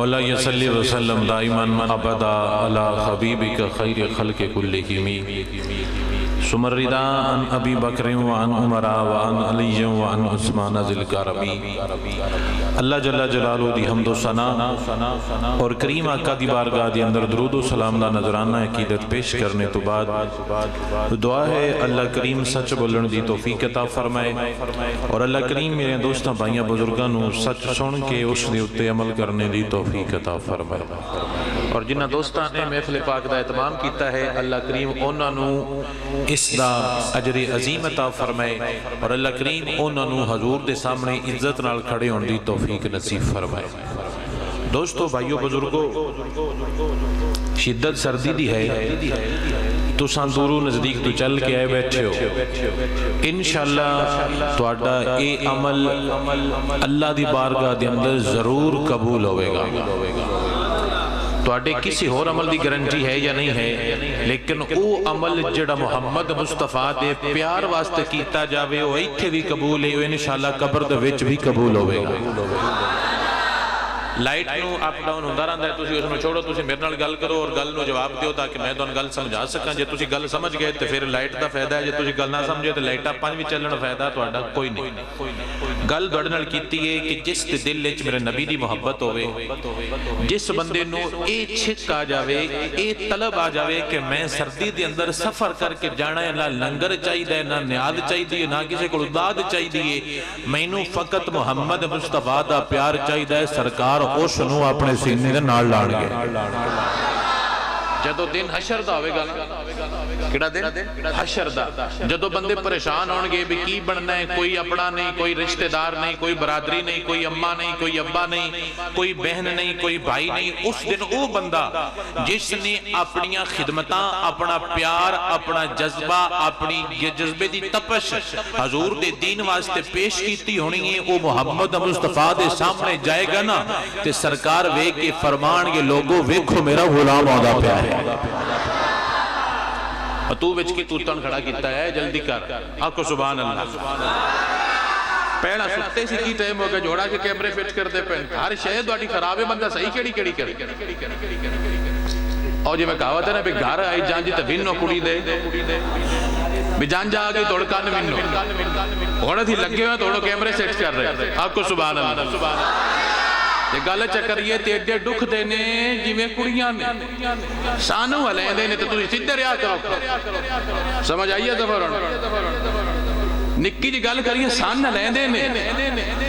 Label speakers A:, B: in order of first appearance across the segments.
A: مولا صلی وسلم دائما ابدا علی حبیبک خیر خلق کلہم ثم الرضا عن ابی بکر وعن عمر وعن علی وعن عثمان ذی الکرمی۔ اللہ جل جلالہ دی حمد و ثنا اور کریم آقا دی بارگاہ دی اندر درود و سلام دا نذرانہ عقیدت پیش کرنے تو بعد دعا ہے اللہ کریم سچ بولن دی توفیق عطا فرمائے، اور اللہ کریم میرے دوستاں بھائیاں بزرگاں نو سچ سن کے اس دے اتے عمل کرنے دی توفیق عطا فرمائے، اور جنہ دوستاں نے محفل پاک دا اہتمام کیتا ہے اللہ کریم انہاں نو اس دا اجر عظیم عطا فرمائے، اور اللہ کریم انہاں نو حضور دے سامنے عزت نال کھڑے ہون دی توفیق نصیب فرمائے۔ دوستو بھائیو بزرگو، شدت سردی دی ہے، تساں دورو نزدیک تو چل کے آئے بیٹھے ہو، انشاءاللہ تہاڈا اے عمل اللہ دی بارگاہ دے اندر ضرور قبول ہوئے گا۔ تواڈے کسی اور عمل دی گارنٹی ہے یا نہیں ہے، لیکن او عمل جڑا محمد مصطفیٰ دے پیار واسطے کیتا جاوے او ایتھے بھی قبول ہے، انشاءاللہ قبر دے وچ بھی قبول ہوئے گا۔ لائٹ نو اپ ڈاؤن ہوندا رہندا ہے، تسی اس نو چھوڑو، تسی میرے نال گل کرو اور گل نو جواب دیو تاکہ میں تانوں گل سمجھا سکاں۔ جے تسی گل سمجھ گئے تے پھر لائٹ دا فائدہ ہے، جے تسی گل نہ سمجھے تے لائٹ اپاں وی چلن فائدہ تہاڈا کوئی نہیں۔ گل تہاڈے نال کیتی ہے کہ جس دے دل وچ میرے نبی دی محبت ہوے، جس بندے نو اے چھک آ جاوے، اے طلب آ جاوے کہ میں سردی دے اندر سفر کر کے جانا ہے، نہ لنگر چاہیے، نہ نیاد چاہیے، نہ کسی کو داد چاہیے، مینوں فقط محمد مصطفیٰ دا پیار چاہیے، سرکار اس نو اپنے سینے دے نال لاڑ گے۔ جدو دن حشر دا ہوئے گا، کیڑا دن حشر دا، جدو بندے پریشان ہون گے بھی کی بننا ہے، کوئی اپنا نہیں، کوئی رشتہ دار نہیں، کوئی برادری نہیں، کوئی اماں نہیں، کوئی ابا نہیں، کوئی بہن نہیں، کوئی بھائی نہیں، اس دن او بندہ جس نے اپنی خدمتاں، اپنا پیار، اپنا جذبہ، اپنی جذبے دی تپش حضور دے دین واسطے پیش کیتی ہونی ہے، او محمد مصطفیٰ دے سامنے جائے گا نا تے سرکار ویکھ کے فرمان گے لوگو ویکھو میرا غلام آندا پیا ہے۔ تو وچ کی توتن کھڑا کیتا ہے، جلدی کر، آکو سبحان اللہ۔ پہلا سکتے سی کی ٹائم ہوگا جوڑا کے کیمرے فٹ کر دے پہن، ہر شاید واڑی خراب ہے، بندہ صحیح کیڑی کیڑی کرے۔ اور جی میں کہاوت ہے نا بھی گھر آئی جان جی تے وینو کڑی دے، بھی جان جا آگے توڑ کان وینو، ہونا تھی لگے ہوئے توڑو کیمرے سیٹ کر رہے، آکو سبحان اللہ۔ یہ گالہ چکر یہ تیڑے دکھ دینے جیویں کڑیاں نے سانو ہلیں دینے تو تجھے سدھے ریا کرو، سمجھ آئیے دفرون نکی جی گال کریے سان ہلیں دینے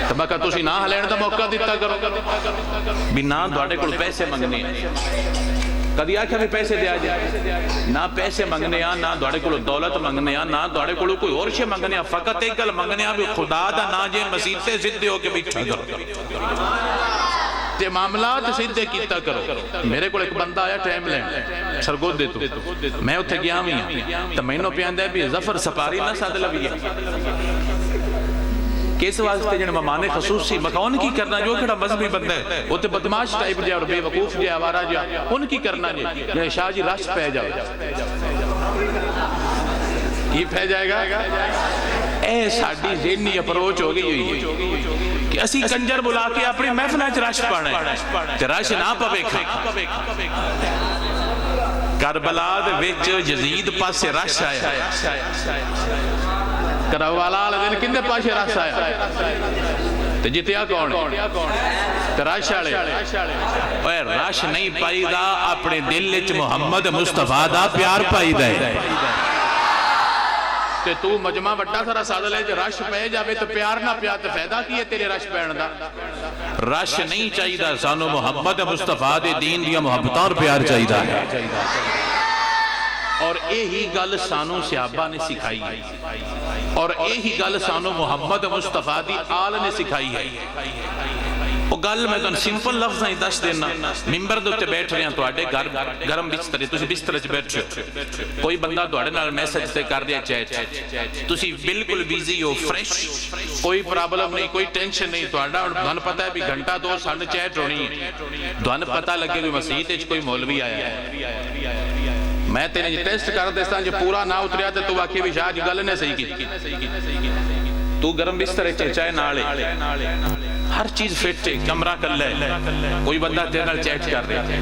A: تو میں کہا تسی نہ ہلیں دا موقع دیتا کرو، بھی نہ دوڑے کڑ پیسے منگنے کدی آکھا بھی پیسے دیا جائے، نہ پیسے منگنے آن، نہ دوڑے کڑو دولت منگنے آن، نہ دوڑے کڑو کوئی اور شے منگنے آن، فقط ایک گل منگنے آن بھی خدا دا نا جے مسیح سے زدے ہو کے بیٹھا کرو، تے معاملات سیدھے کیتا کرو۔ میرے کو ایک بندہ آیا ٹائم لین سرگود دے تو میں اتھے گیا ہوں تو مہینوں پہ آندہ ہے بھی ظفر سپاری نہ ساتھ لگی ہے کیس واسطے جنہیں ممانے خصوصی مکان کی کرنا جو کھڑا مذہبی بندہ ہے وہ تے بدماش ٹائپ جائے اور بے وقوف جائے آوارا جائے ان کی کرنا جائے یعنی شاہ جی رش پہ جاؤ کی پہ جائے گا اے ساڑھی ذہنی اپروچ ہو گئی ہوئی ہے کہ اسی کنجر بلا کے اپنی محفلہ رش پانا ہے تے رش نہ پوے کھا کربلا دے وچ یزید پاسے رش آیا کروالا دن کندے پاسے رش آیا تے جتیا کون تے رش آلے اوے رش نہیں پائی دا اپنے دل وچ محمد مصطفیٰ دا پیار پائی دا ہے تے تو مجمع وڈا سارا سادل ہے جو رش پہ جاوے تو پیار نہ پیا تو فائدہ کی ہے تیرے رش پہن دا رش نہیں چاہی دا سانو محمد مصطفیٰ دے دین دیا محبتہ اور پیار چاہی دا ہے اور یہی گل سانو صحابہ نے سکھائی ہے اور یہی گل سانو محمد مصطفیٰ دی آل نے سکھائی ہے وہ گل میں تو سمپل لفظ نہیں دس دینا ممبر دوتے بیٹھ رہے ہیں تو آڑے گرم بستر تسی بستر چ بیٹھ کوئی بندہ تو آڑے نال میسج تے کر دیا چیٹ تسی بالکل بیزی ہو فریش کوئی پرابلم نہیں کوئی ٹینشن نہیں تو آڑا دھن پتہ ہے بھی گھنٹہ دو ساڑھے چیٹ ہونی ہے دھن پتہ لگے کوئی مسیحیت ہے کوئی مولوی آیا ہے میں تینے جی ٹیسٹ کر دیستا جو پورا نہ اتریا تے تو واقعی بھی شاہ جی گل نے صحیح کی تو گرم بستر چائے نالے ہر چیز فٹ ہے، کمرہ کر لے، کوئی بندہ تیرے نال چیٹ کر رہا ہے،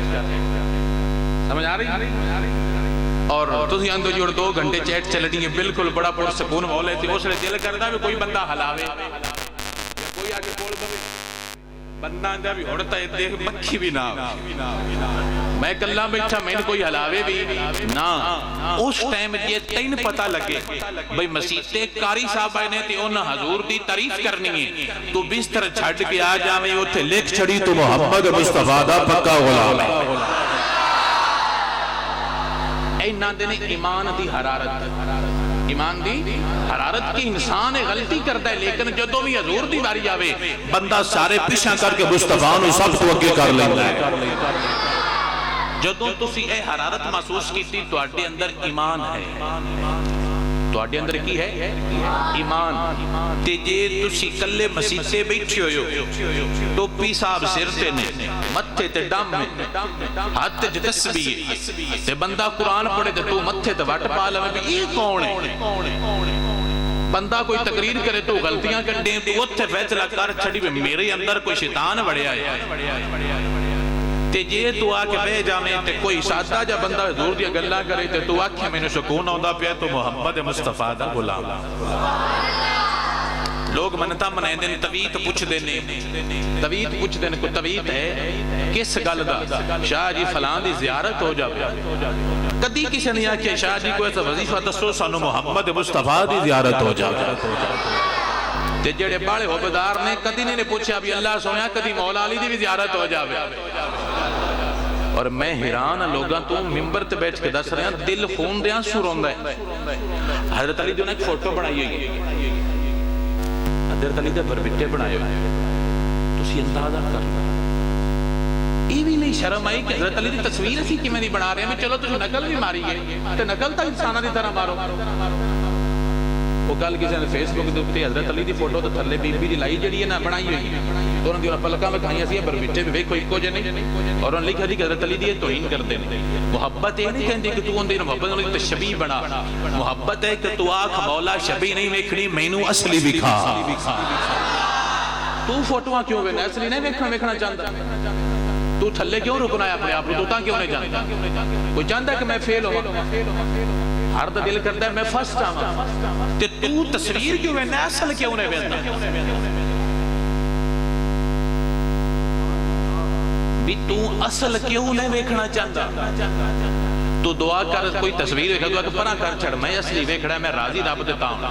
A: سمجھ آ رہی؟ اور تسی اندر جوڑ 2 گھنٹے چیٹ چلنی ہے، بالکل بڑا پڑ سکون ہو لیتی، اس نے دل کرتا بھی کوئی بندہ ہلاوے یا کوئی آگے بول پوے، بندہ اندر بھی ہوڑتا ہے دیکھ مکھی بھی نہ میں کلہ بیٹھا میں نے کوئی ہلاوے بھی نا۔ اس ٹائم یہ تین پتہ لگے بھئی مسیحتے کاری صاحب آئے نے تھی انہاں حضور دی تعریف کرنی ہے، تو بستر چھڑ کے آ جاویں اتھے لکھ چھڑی تو محمد مصطفیٰ دا پکا غلام ہے۔ اینا دینے ایمان دی حرارت، ایمان دی حرارت کی انسان غلطی کرتا ہے، لیکن جدو بھی حضور دی باری آوے بندہ سارے پیچھا کر کے مصطفیٰ نو سب کو اگے کر لیتا ہے۔ جدو تسی اے حرارت محسوس کیتی تو اڈے اندر ایمان ہے، تو اڈے اندر کی ہے ایمان۔ تے جے تسی کلے مسیحے بیٹھے ہوئے تو پی صاحب سرتے نے متھے تے ڈام میں ہاتھ تے تسبیح تے بندہ قرآن پڑھے تے تو متھے تے وٹ پا لے بھی یہ کون ہے؟ بندہ کوئی تقریر کرے تو غلطیاں کر دیں تو اتھے فیصلہ کر چھڑی بھی میرے اندر کوئی شیطان بڑھیا ہے۔ تے جے تو آکے بے جامیں تے کوئی سادہ جا بندہ حضور دیا گلہ کرے تے تو آکے میں نے سکون ہوندہ پیا تو محمد مصطفیٰ دا غلام۔ لوگ منتا منائیں دیں تویت پوچھ دینے، تویت پوچھ دینے کو تویت ہے کس گل دا؟ شاہ جی فلان دی زیارت ہو جاوے، کدی کسی نے آکے شاہ جی کو ایسا وظیفہ دسو سانو محمد مصطفیٰ دی زیارت ہو جاوے۔ تے جڑے بڑے عبدار نے کدی نے پوچھا بھی اللہ سویا کدی مولا علی دی بھی زیارت ہو جاوے۔ اور میں حیران لوگاں تو ممبر تے بیٹھ کے دس رہے ہیں دل خون دیاں سور ہوندہ ہے۔ حضرت علی جو نے ایک فوٹو بنائی ہوئی ہے، حضرت علی دے بربٹے بنائے ہوئے ہیں، تو اسی اندازہ کرنا یہ بھی نہیں شرم آئی کہ حضرت علی دی تصویر اسی کی میں نہیں بنا رہے ہیں، چلو تو نقل بھی ماری گئے تو نقل تا انسانہ دی طرح مارو۔ وہ کل کسی نے فیس بک دے حضرت علی دی فوٹو تو تھلے بی بی دی لائی جڑی ہے نا بنائی ہوئی ہے، تو انہوں نے دیونا پلکہ میں کھائیں اسی بربٹے بھی کوئی کو جنے، اور انہوں نے لکھا دی کہ حضرت علی دی توہین کر دینے۔ محبت ہے نہیں کہندے کہ تو ان دین محبت انہوں نے تشبیح بنا، محبت ہے کہ تو آنکھ مولا شبیح نہیں ویکھنی مینوں اصلی بھی کھا۔ تو فوٹوہاں کیوں ویکھنا اصلی نہیں ویکھنا چاہتا؟ تو تھلے کیوں رکنا ہے اپنے آپ کو؟ تو تاں کیوں نہیں جانتا؟ کوئی چاہتا ہے کہ میں فیل ہوں؟ ہر دا دل کرتا ہے میں فرسٹ آواں، تے تو تصویر کیوں ہے اصل کیوں نہیں ویکھنا؟ بھی تو اصل کیوں نہیں ویکھنا چاہتا؟ تو دعا کر کوئی تصویر ویکھا دعا کہ پرا کر چھڑ میں اصلی ویکھڑا ہے میں راضی رب دیتا ہوں۔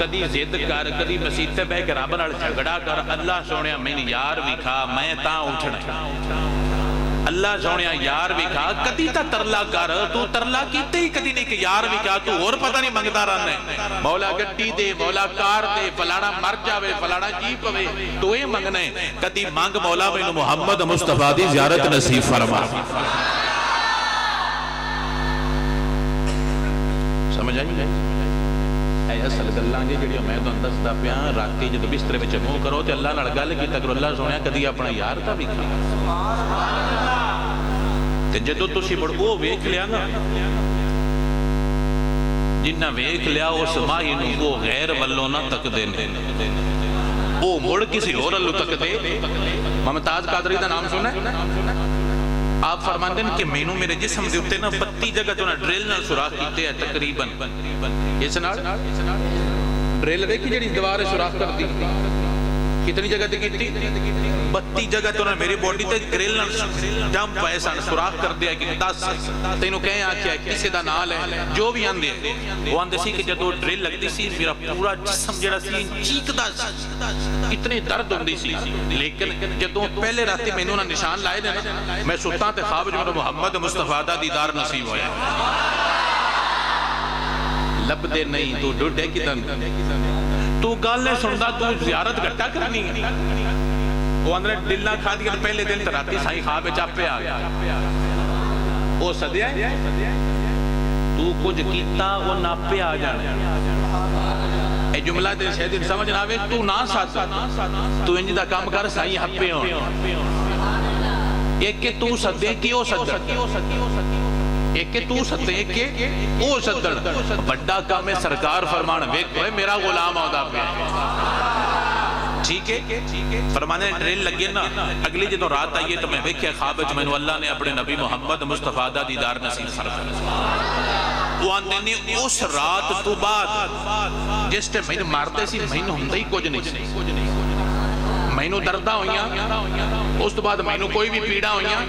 A: کدی زد کر کدی مسیتے بے کے رب نال جھگڑا کر اللہ سونیا میں یار بھی کھا میں تاں اٹھنا، اللہ سونیا یار بھی کھا کدی تا ترلا کر تو ترلا کیتے ہی کدی نہیں کہ یار بھی کھا تو اور پتہ نہیں منگتا رہنا ہے، مولا گٹی دے مولا کار دے فلانا مر جاوے فلانا جی پوے تو یہ منگنے کدی مانگ مولا میں محمد مصطفیٰ دی زیارت نصیب فرما۔ سمجھ آئی؟ اے اصل گلاں جی جڑیاں میں تانوں دسدا پیا راتی جدوں بستر وچ منہ کرو تے اللہ نال گل کیتا کرو اللہ سونیا کدی اپنا یار تا بھی کھا۔ تے جدوں تسی مڑ او ویکھ لیا نا جنہ ویکھ لیا اس ماہی نوں وہ غیر والوں نہ تکدے نے، او مڑ کسی ہور والوں تکدے۔ ممتاز قادری دا نام سنا ہے؟ آپ فرماندے ہیں کہ مینوں میرے جسم دے اوتے نا 32 جگہ جو نا ڈرل نال سوراخ کیتے ہیں تقریباً، اس نال ڈرل ویکھی جڑی دیوار سوراخ کرتی کتنی جگہ تے کیتی 32 جگہ تو نا میری باڈی تے گرل نال جمپ ایسا سوراخ کر دیا کہ 10 تینوں کہیں آکھیا کسی دا نال ہے جو بھی آندے وہ آندے سی کہ جدوں ڈرل لگدی سی میرا پورا جسم جڑا سی چیکدا سی اتنے درد ہوندی سی، لیکن جدوں پہلے راتی مینوں نا نشان لائے نے نا میں ستا تے خواب جو محمد مصطفیٰ دا دیدار نصیب ہویا، لب دے نہیں تو ڈوڈے کی دن تو گل نے سندا تو زیارت گھٹا کرنی وہ اندر دل نہ کھا دیا پہلے دن تراتی سائی خواب چاپے آ گیا وہ صدیہ تو کچھ کیتا وہ ناپے آ جانا اے جملہ دے شہدین سمجھنا آوے تو نہ ساتھ تو انجی دا کام کر سائی ہپے ہوں ایک کہ تو صدے کی او صدر ایک کہ تو صدے ایک کہ او صدر بڑا کام ہے سرکار فرمان ویک میرا غلام آدھا پہ ٹھیک ہے فرمانے ٹرین لگی نا اگلی جدو رات آئیے تو میں ویکھیا خواب وچ مینوں اللہ نے اپنے نبی محمد مصطفیٰ دا دیدار نصیب فرمایا وہ آندے نے اس رات تو بعد جس تے مینوں مارتے سی مینوں ہوندا ہی کچھ نہیں سی مینوں درداں ہوئیاں اس تو بعد مینوں کوئی بھی پیڑا ہوئیاں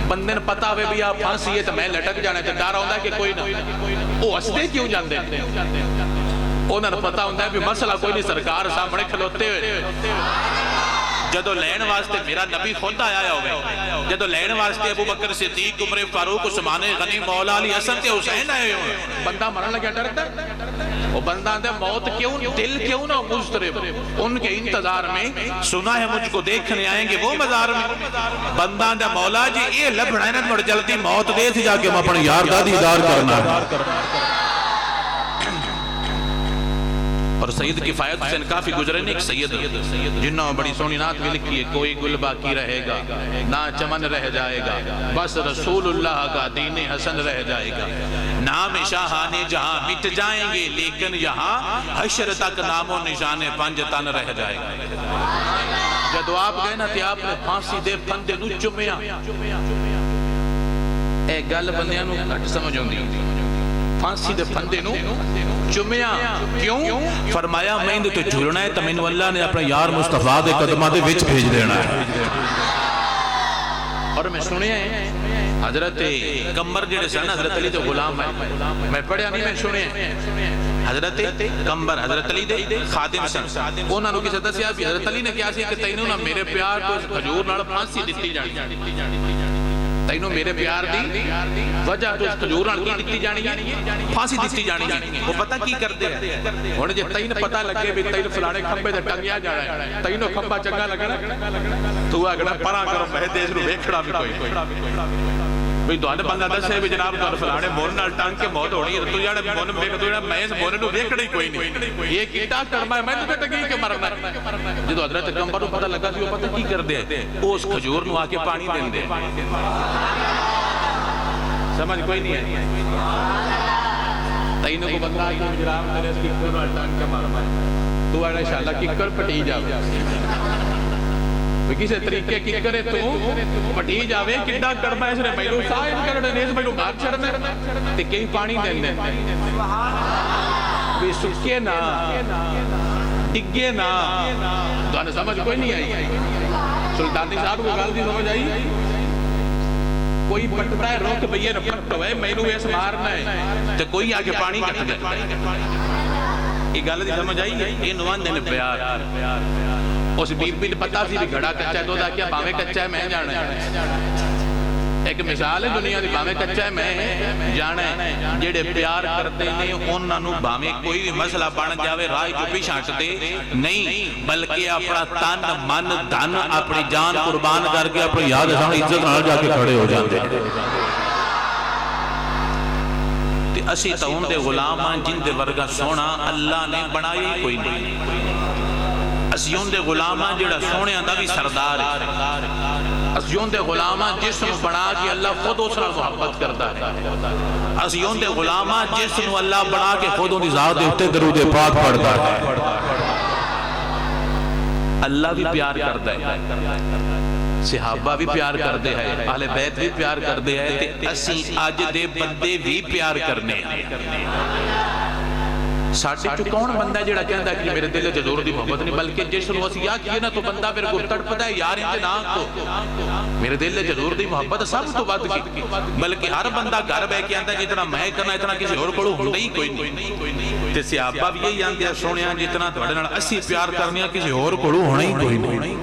A: بندے نے پتا ہوئے بھی آپ پھانسی ہے تو میں لٹک جانا ہے ڈر ہوندا ہے کہ کوئی نہ وہ ہستے کیوں جاندے انہوں نے پتا ہوندہ ہے بھی مسئلہ کوئی نہیں سرکار سامنے کھلوتے ہوئے جدو لین واسطے میرا نبی خود آیا ہوئے جدو لین واسطے ابو بکر صدیق عمر فاروق عثمان غنی مولا علی حسن تے حسین آئے ہوئے بندہ مرن لگیا ڈرتا وہ بندہ آندے موت کیوں دل کیوں نہ مضطرب ان کے انتظار میں سنا ہے مجھ کو دیکھنے آئیں گے وہ مزار میں بندہ آندے مولا جی یہ لبڑائنت مڑ جلدی موت دے تھی جا کے ہم اپنے یار دا دیدار کرنا اور سید کفایت حسین کافی گزرے نے ایک سید جنہوں بڑی سونی نات بھی لکھی ہے کوئی گل باقی رہے گا نہ چمن رہ جائے گا بس رسول اللہ کا دین حسن رہ جائے گا نام شاہان جہاں مٹ جائیں گے لیکن یہاں حشر تک نام و نشان پنج تن رہ جائے گا جدو آپ گئے نا تھے آپ نے پھانسی دے پھندے نو چمیا اے گل بندیاں نو کٹ سمجھ ہوندی پھانسی دے پھندے نو چمیا کیوں فرمایا میں تو جھولنا ہے تو میں اللہ نے اپنے یار مصطفیٰ دے قدمہ دے وچ بھیج دینا ہے اور میں سنے ہیں حضرت کمبر جڑے سن حضرت علی تو غلام ہے میں پڑھیا نہیں میں سنے ہیں حضرت کمبر حضرت علی دے خادم سن انہوں نے کسی دسیا بھی حضرت علی نے کیا سی کہ تینوں نہ میرے پیار تو کھجور نال پھانسی دتی جانی تینوں میرے پیار دی وجہ تو اس کھجور نال کی دتی جانی پھانسی دتی جانی وہ پتہ کی کرتے ہیں ہن جے تین پتہ لگے بھی تین فلانے کھمبے تے ٹنگیا جانا ہے تینوں کھمبا چنگا لگنا تو اگلا پرا کرو میں دیس نو ویکھڑا بھی کوئی بھئی دونے بندہ دسے بھی جناب تو فلانے مون نال ٹانگ کے موت ہونی ہے تو جانے مون ویکھ تو جانے میں اس مون نو ویکھڑا ہی کوئی نہیں یہ کیٹا کرما ہے میں تو ٹنگی کے مرنا ہے جدو حضرت کمبر نو پتہ لگا سی وہ پتہ کی کر دے اس کھجور نو آ کے پانی دین دے سمجھ کوئی نہیں ہے تینوں کو بندہ آئی جناب تیرے اس ککر نو ٹانگ کے مرنا ہے تو آنے انشاءاللہ ککر پٹی جاوے کسی طریقے کی کرے تو پٹی جاوے کڈا کرما اس نے میرو سائن کرنے نیز میرو مار چھڑنے تے کئی پانی دین دین بھی سکے نا ڈگے نا تو سمجھ کوئی نہیں آئی سلطانی صاحب کو گال دی سمجھ آئی کوئی پٹتا ہے روک بھئیے نہ پٹ ہوئے میرو ایس مارنا ہے تو کوئی آگے پانی کٹ گئے یہ گال دی سمجھ آئی یہ نوان دینے پیار اس بی بی پتا سی بھی گھڑا کچا ہے تو دا کیا باویں کچا ہے میں جانا ہے ایک مثال ہے دنیا دی باویں کچا ہے میں جانا ہے جڑے پیار کرتے ہیں انہاں نو باویں کوئی بھی مسئلہ بن جاوے راہ جو پیچھے ہٹتے نہیں بلکہ اپنا تن من دھن اپنی جان قربان کر کے اپنی یاد سامنے عزت نال جا کے کھڑے ہو جاتے ہیں تے اسی تو ان دے غلام ہیں جن دے ورگا سونا اللہ نے بنائی کوئی نہیں اسیون دے غلامہ جڑا سونے آندہ بھی سردار ہے اسیون دے غلامہ جسم بنا کے اللہ خود اس نے محبت کرتا ہے اسیون دے غلامہ جسم اللہ بنا کے خود ان کی ذات دیتے درود پاک پڑھتا ہے اللہ بھی پیار کرتا ہے صحابہ بھی پیار کرتے ہیں اہل بیت بھی پیار کرتے ہیں تے اسی آج دے بندے بھی پیار کرنے ہیں ساٹھے چکون بندہ جڑا کہندا ہے کہ میرے دل وچ حضور دی محبت نہیں بلکہ جس نو اسی آ کیے نا تو بندہ میرے کو تڑپدا ہے یار انج نہ تو میرے دل وچ حضور دی محبت سب تو ود کی بلکہ ہر بندہ گھر بیٹھ کے آندا ہے جتنا میں کرنا اتنا کسی اور کولوں ہوندا ہی کوئی نہیں تے صحابہ بھی یہی آندے سونیا جتنا تواڈے نال اسی پیار کرنیاں کسی اور کولوں ہونا ہی کوئی نہیں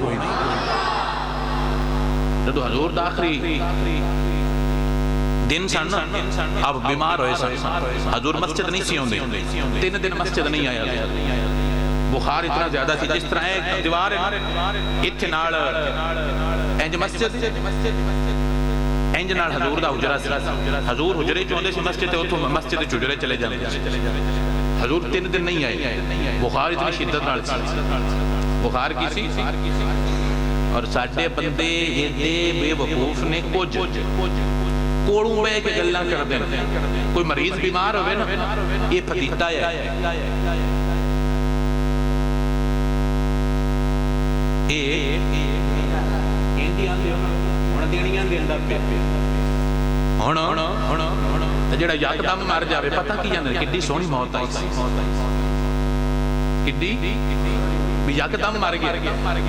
A: جدو حضور دا آخری دن سن آپ بیمار ہوئے سن حضور مسجد نہیں سی ہوندے 3 دن مسجد نہیں آیا بخار اتنا زیادہ تھی جس طرح ایک دیوار اتھے نال انج مسجد انج نال حضور دا حجرہ سی حضور حجرے چوندے سی مسجد تے اتھوں مسجد حجرے چلے جاندے حضور 3 دن نہیں آئے بخار اتنی شدت نال سی بخار کی سی اور ساڈے بندے یہ بے وقوف نے کچھ کوڑوں بے کے گلہ کر دیں کوئی مریض بیمار ہوئے نا یہ پتیتا ہے ਜਿਹੜਾ ਯਕਦਮ ਮਰ ਜਾਵੇ ਪਤਾ ਕੀ ਜਾਂਦੇ ਕਿੱਡੀ ਸੋਹਣੀ ਮੌਤ ਆਈ ਕਿੱਡੀ بھی یکدم مر گیا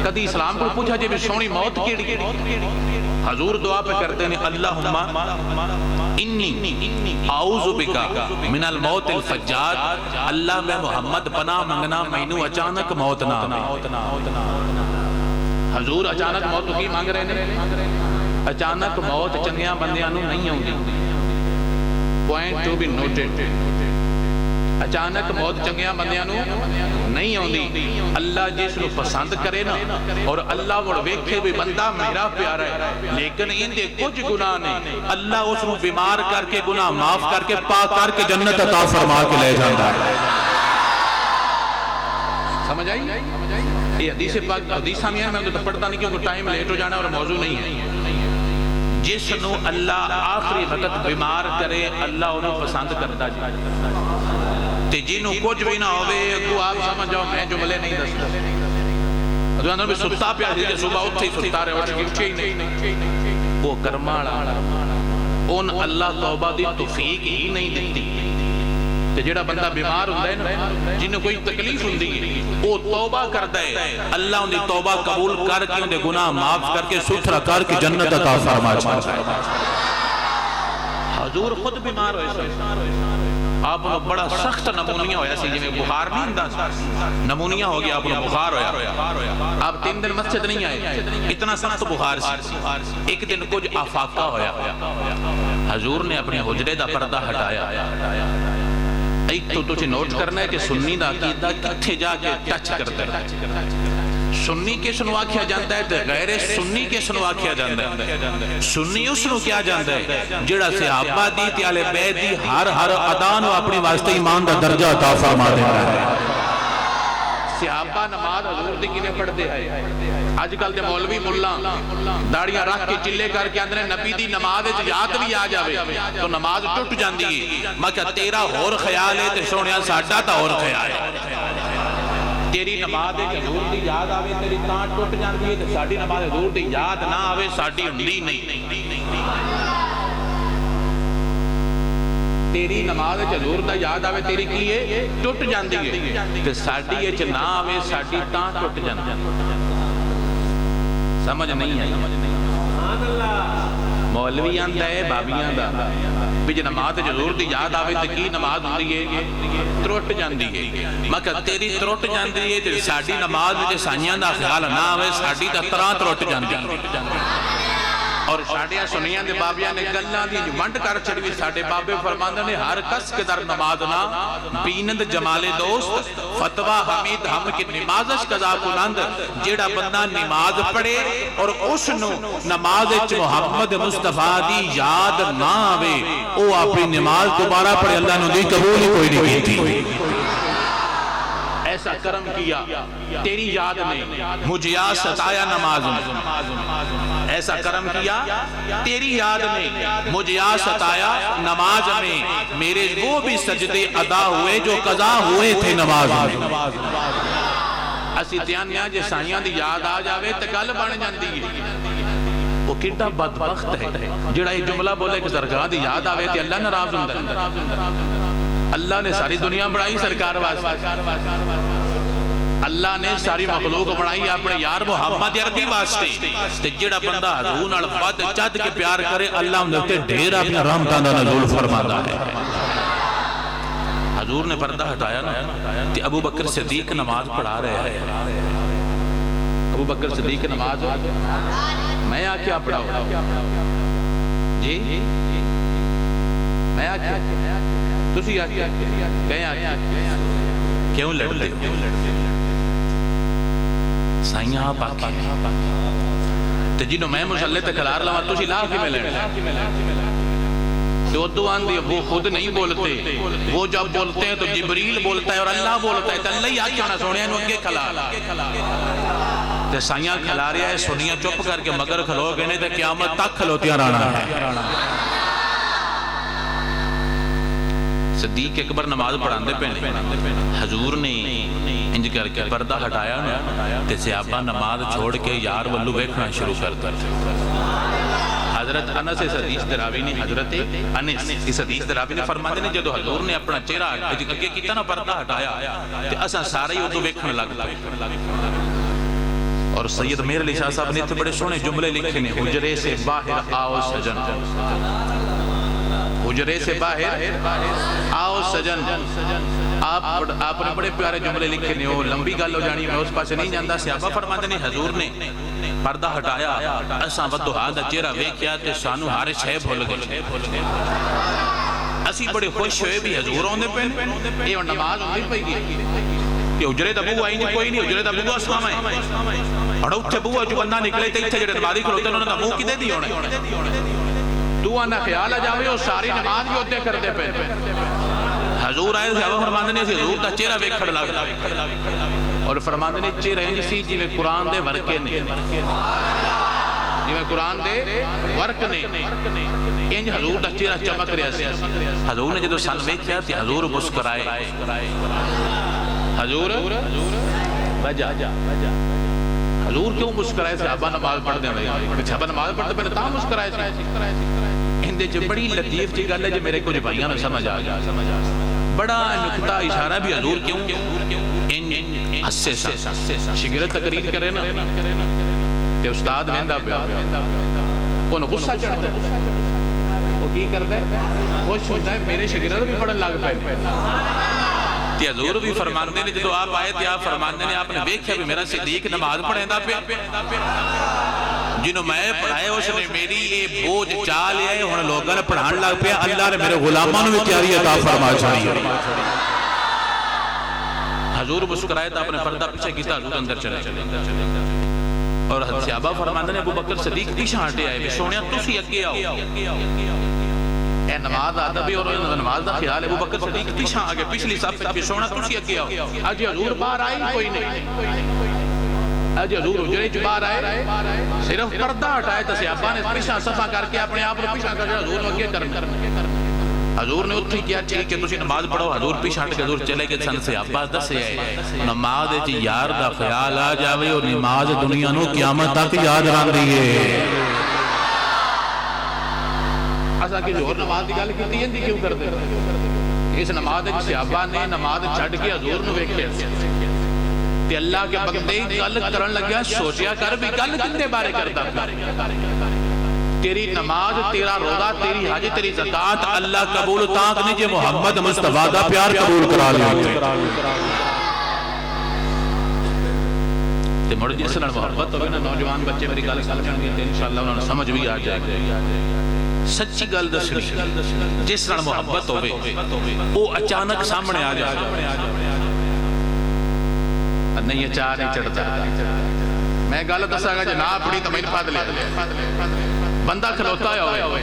A: کدی اسلام کو پوچھا جی بھی سونی موت کیڑی حضور دعا پہ کرتے ہیں اللہم انی اعوذ بکا من الموت الفجاج اللہ میں محمد پناہ منگنا مینو اچانک موت نہ حضور اچانک موت کی مانگ رہے ہیں اچانک موت چنگیاں بندیاں نو نہیں ہوں گی پوائنٹ ٹو بی نوٹڈ اچانک موت چنگیاں بندیاں نو نہیں ہوندی اللہ جس نو پسند کرے نا اور اللہ وہ ویکھے بھی بندہ میرا پیارا ہے لیکن ان دے کچھ گناہ نے اللہ اس نو بیمار کر کے گناہ معاف کر کے پاک کر کے جنت عطا فرما کے لے جاتا ہے سمجھ آئی یہ حدیث پاک حدیث ہمیں میں تو پڑھتا نہیں کیونکہ ٹائم لیٹ ہو جانا اور موضوع نہیں ہے جس نو اللہ آخری وقت بیمار کرے اللہ انہوں پسند کرتا جائے جنہوں کچھ بھی نہ ہوئے تو آپ سمجھ جاؤ میں جملے نہیں دستا تو اندر بھی ستا پہ آتی ہے صبح اٹھے ہی ستا رہے اٹھے ہی نہیں وہ کرماڑا ان اللہ توبہ دی توفیق ہی نہیں دیتی کہ جڑا بندہ بیمار ہوتا ہے نا جنہوں کوئی تکلیف ہوتی ہے وہ توبہ کرتا ہے اللہ ان دی توبہ قبول کر کے ان دے گناہ معاف کر کے ستھرا کر کے جنت عطا فرما چاہتا ہے حضور خود بیمار ہوئے آپ نے بڑا سخت نمونیہ ہویا سی جی بخار نہیں انداز نمونیہ ہو گیا آپ نے بخار ہویا آپ 3 دن مسجد نہیں آئے اتنا سخت بخار سی ایک دن کچھ آفاقہ ہویا حضور نے اپنے حجرے دا پردہ ہٹایا ایک تو تجھے نوٹ کرنا ہے کہ سنی دا عقیدہ کتھے جا کے ٹچ کرتا ہے سنی کے سنوا کیا جانتا ہے غیر سنی کے سنوا کیا جانتا ہے سنی اس نو کیا جانتا ہے جڑا صحابہ دی تیالے بیت دی ہر ادان و اپنی واسطے ایمان دا درجہ عطا فرما دیتا ہے صحابہ نماز حضور دی کنے پڑھ دے آئے آج کل دے مولوی ملہ داڑیاں رکھ کے چلے کر کے اندر نبی دی نماز یاد بھی آ جاوے تو نماز ٹوٹ جاندی ہے میں کہا تیرا اور خیال ہے تے سونیا ساڈا تا اور خیال ہے تیری نماز حضور دی یاد آوے تیری تاں ٹوٹ جاندی ہے تے ساڈی نماز حضور دی یاد نہ آوے ساڈی ہندی نہیں تیری نماز حضور دا یاد آوے تیری کی ہے ٹوٹ جاندی ہے تے ساڈی اچ نہ آوے ساڈی تاں ٹوٹ جاندی ہے سمجھ نہیں آئی مولوی آندا ہے بابیاں دا بھی جے نماز حضور دی یاد آوے تے کی نماز ہوندی ہے ترٹ جاندی ہے میں کہ تیری ترٹ جاندی ہے تے ساڈی نماز وچ سائیاں دا خیال نہ آوے ساڈی تے طرح ترٹ جاندی ہے اور ساڈیاں سنیاں دے بابیاں نے گلاں دی ونڈ کر چھڑی ساڈے بابے فرماندے نے ہر کس کے در نماز نہ بینند جمال دوست فتوی حمید ہم کی نمازش قضا کنند جیڑا بندہ نماز پڑھے اور اس نو نماز وچ محمد مصطفیٰ دی یاد نہ آوے او اپنی نماز دوبارہ پڑھے اللہ نے دی قبول ہی کوئی نہیں کی ایسا کرم کیا تیری یاد نے مجھے ستایا نماز میں ایسا کرم کیا تیری یاد نے مجھے ستایا نماز میں میرے وہ بھی سجدے ادا ہوئے جو قضا ہوئے تھے نماز میں اسی دھیان میں آجے سائیاں دی یاد آ جاوے تے گل بن جاندی ہے وہ کتنا بدبخت ہے جڑا یہ جملہ بولے کہ درگاہ دی یاد آوے تے اللہ ناراض ہوندا ہے اللہ نے ساری دنیا بڑھائی سرکار واسطے اللہ نے ساری مخلوق بڑھائی اپنے یار محمد عربی واسطے تے جڑا بندہ حضور نال بد چد کے پیار کرے اللہ ان تے ڈھیر اپنی رحمتاں دا نزول فرماتا ہے حضور نے پردہ ہٹایا نا تے ابو بکر صدیق نماز پڑھا رہے ہیں ابو بکر صدیق نماز میں آکیا پڑھاؤں جی میں آکیا تسی آکیا کہیں آکیا کیوں لڑتے ہو سائیاں آپ آکیا تو جنہوں میں مسلح تے کھلار لما تسی لا کے میں لڑتے تو دعان دی وہ خود نہیں بولتے وہ جب بولتے ہیں تو جبریل بولتا ہے اور اللہ بولتا ہے تو اللہ ہی آکیا نہ سوڑے انہوں کے کھلار تے سائیاں کھلا رہا ہے سنیاں چپ کر کے مگر کھلو گے نہیں تے قیامت تک کھلوتیاں رانا ہے صدیق اکبر نماز پڑھاندے پے حضور نے انج کر کے پردہ ہٹایا تے صحابہ نماز چھوڑ کے یار ولو ویکھنا شروع کر دتے حضرت انس اس حدیث دراوی نے حضرت انس اس حدیث دراوی نے فرماتے نے جدو حضور نے اپنا چہرہ اگے کیتا نا پردہ ہٹایا تے اساں سارے اودوں ویکھن لگ پئے اور سید میر علی شاہ صاحب نے اتنے بڑے سونے جملے لکھے نے حجرے سے باہر آؤ سجن حجرے سے باہر آؤ سجن آپ نے بڑے پیارے جملے لکھے نے وہ لمبی گل ہو جانی میں اس پاس نہیں جاندا صحابہ فرماتے نے حضور نے پردہ ہٹایا اساں ودھا دا چہرہ ویکھیا تے سانو ہر شے بھول گئے اسی بڑے خوش ہوئے بھی حضور اوندے پے اے نماز ہوندی پئی گئی کہ حجرے دا بوہ آئی نہیں کوئی نہیں حجرے دا بوہ اسلام ہے اور اتھے بوہ جو بندہ نکلے تے اتھے جڑے نمازی کھلوتے انہوں نے دا منہ کدے دی ہونے تو آنا خیال آ جاوے اور ساری نماز بھی ہوتے کر دے پہ حضور آئے صحابہ فرماندے نے حضور دا چہرہ ویکھڑ لگ اور فرماندے نے چہرہ انج سی جویں قرآن دے ورکے نے جویں قرآن دے ورک نے انج حضور دا چہرہ چمک رہا سی حضور نے جدو سن ویکھیا تے حضور مسکرائے حضور وجہ حضور کیوں مسکرائے صحابہ نماز پڑھ دے رہے صحابہ نماز پڑھ دے تاں مسکرائے اندے جو بڑی لطیف جی گل ہے جو میرے کچھ بھائیاں نے سمجھ آ گیا بڑا نکتہ اشارہ بھی حضور کیوں ان حصے سا شگرد تقریر کرے نا تے استاد ویندا پیا انہوں غصہ چڑھتا ہے وہ کی کرتا ہے خوش ہوتا ہے میرے شگرد بھی پڑھن لگ پائے تے حضور بھی فرماندے نے جدو آپ آئے تے آپ فرماندے نے آپ نے دیکھیا بھی میرا صدیق نماز پڑھیندا پیا جنہوں میں پڑھائے اس نے میری یہ بوجھ چال ہے ہن لوگاں نے پڑھان لگ پیا اللہ نے میرے غلاماں نوں وچ تیاری عطا فرما چھڑی حضور مسکرائے تا اپنے پردہ پیچھے کیتا حضور اندر چلے اور صحابہ فرماندے نے ابو بکر صدیق پیچھے ہٹے آئے سونیا تسی اگے آؤ اے نماز ادب اور نماز دا خیال ابو بکر صدیق پیچھے آ گئے پچھلی صف پہ سونا تسی اگے آؤ اج حضور باہر آئی کوئی نہیں اج حضور حجرے چ باہر آئے صرف پردہ ہٹائے تے صحابہ نے پیچھے صفا کر کے اپنے آپ کو پیچھے کر کے حضور نوں اگے کرنا حضور نے اتھی کیا ٹھیک ہے تسی نماز پڑھو حضور پیچھے ہٹ کے حضور چلے گئے سن صحابہ دسے نماز وچ یار دا خیال آ جاوے اور نماز دنیا نوں قیامت تک یاد رہندی ہے اساں کہ جو نماز دی گل کیتی ہے کیوں کردے اس نماز وچ صحابہ نے نماز چھڈ کے حضور نوں ویکھیا تے اللہ کے بندے گل کرن لگیا سوچیا کر بھی گل کنے بارے کردا تیری نماز تیرا روزہ تیری حج تیری زکات اللہ قبول تاں نہیں جے محمد مصطفیٰ دا پیار قبول کرا لے تے مڑ جس نال محبت ہوے نا نوجوان بچے میری گل سمجھن گے تے انشاءاللہ انہاں نوں سمجھ بھی آ جائے گی سچی گل دسنی جس نال محبت ہوے او اچانک سامنے آ جائے نہیں یہ چاہ نہیں چڑھتا میں گل دساں گا جناب پڑی تو میں پھاد لے بندہ کھلوتا ہوئے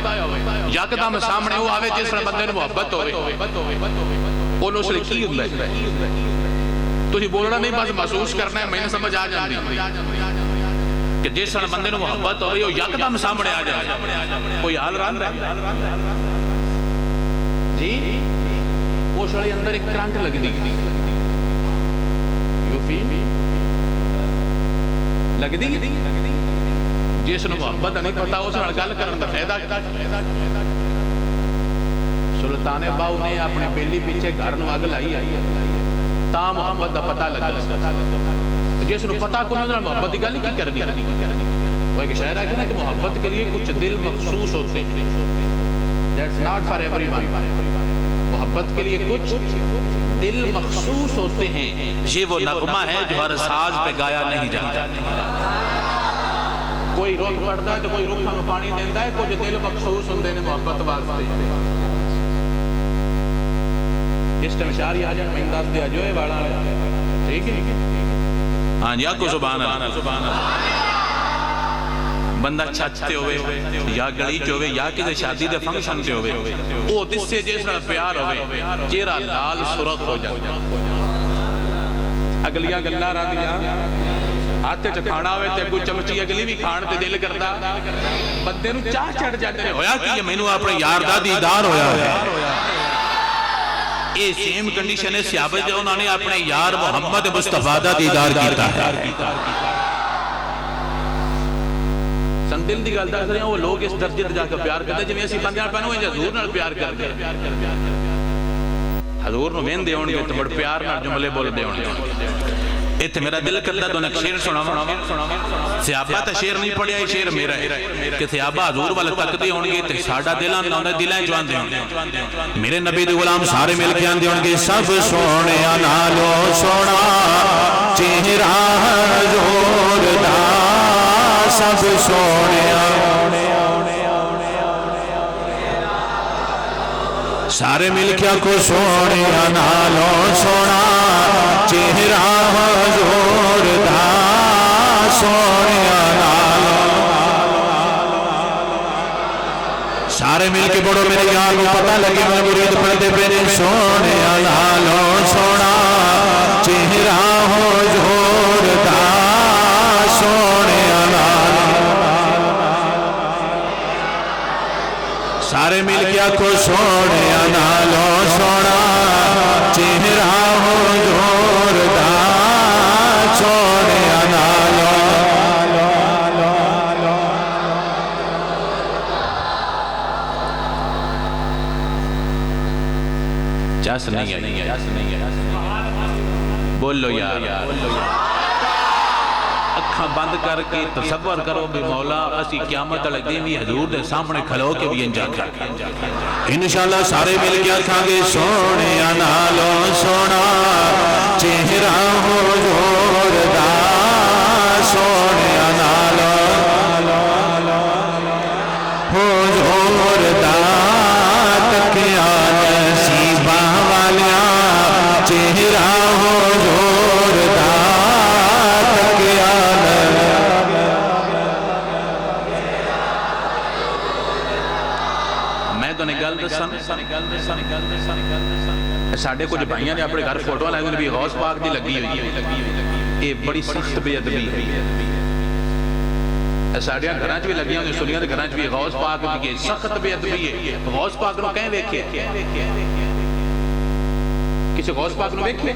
A: یکدم سامنے وہ آوے جس نے بندے نے محبت ہوئے انہوں اس لئے کی ہوندا ہے تو ہی بولنا نہیں بس محسوس کرنا ہے میں نے سمجھ آ جاندی کہ جس نے بندے نے محبت ہوئے وہ یکدم سامنے آ جائے کوئی حال ران رہا جی وہ شڑی اندر ایک کرنٹ لگ دی لگ دی جس نے محبت نہیں پتا اس نے گل کرن دا فائدہ سلطان باؤ نے اپنے بیلی پیچھے گھر نو اگ لائی تا محبت دا پتہ لگا جس نے پتا کو نہ محبت دی گل کی کرنی وہ ایک شاعر ہے کہ محبت کے لیے کچھ دل مخصوص ہوتے ہیں that's not for everyone محبت کے لیے کچھ دل مخصوص ہوتے ہیں یہ وہ نغمہ ہے جو ہر ساز پہ گایا نہیں جاتا کوئی رخ پڑتا ہے تو کوئی رخ ہمیں پانی دیتا ہے کچھ دل مخصوص ہوتے ہیں محبت واسطے اس ٹائم شاری آ جائیں میں انداز دیا جو ہے والا ٹھیک ہے ہاں جی آپ کو سبحان اللہ بندہ چھتے ہوئے یا گڑی چوئے یا کسی شادی دے فنکشن سے ہوئے وہ دس سے جیس میں پیار ہوئے چیرہ لال سرخ ہو جائے اگلیاں گلہ رہا دیا آتے چکھانا ہوئے تے کوئی چمچی اگلی بھی کھان تے دل کرتا بندے نو چاہ چڑھ جاتے ہیں ہویا کہ یہ میں نو اپنے یار دا دیدار ہویا ہے
B: یہ سیم کنڈیشن ہے صحابہ جو انہوں نے اپنے یار محمد مصطفیٰ دا دیدار کیتا ہے.
A: سن دل دی گل دس رہے ہیں وہ لوگ اس درجے تے جا کے پیار کرتے جویں اسی بندے نال پہنو حضور نال پیار کرتے حضور نو ویندے ہون گے تے بڑے پیار نال جملے بولدے ہون گے.
B: ایتھے میرا دل کردا تو ایک شعر سناواں. صحابہ تے شعر نہیں پڑھیا یہ شعر میرا ہے کہ صحابہ حضور ول تکدے ہون گے تے ساڈا دل آندا دلاں چ آندے ہون. میرے نبی دے غلام سارے مل کے آندے ہون گے سب سونیا نالو سونا چہرہ حضور دا سب سونیا سارے مل کے کو سونے نالو سونا چہرہ حضور دا سونے نالو سارے مل کے بڑھو میرے یار کو پتہ لگے میں مرید پڑھتے پہنے سونے نالو سونا چہرہ حضور دا سونے نالو سارے مل کے کو سونے نالو سونا چہرہ حضور دا سونے نالو
A: چس نہیں ہے بولو یار اکھاں بند کر کے تصور کرو بھی مولا اسی قیامت والے دن بھی حضور دے سامنے کھلو کے بھی انجا کر
B: انشاءاللہ سارے مل کے آکھاں گے سونے نالو سونا چہرہ حضور دا سونے نالو حضور دا تکیا نصیبہ والیا چہرہ حضور دا تکیا
A: ساڑھے کچھ بھائیاں نے اپنے گھر فوٹو لائے ہوئے بھی غوث پاک دی لگی ہوئی ہے یہ بڑی سخت بے ادبی ہے ساڑھیاں گھرانچ بھی لگی ہوئے سنیاں دے گھرانچ بھی غوث پاک بھی سخت بے ادبی ہے غوث پاک نو کہیں ویکھے کسی غوث پاک نو ویکھے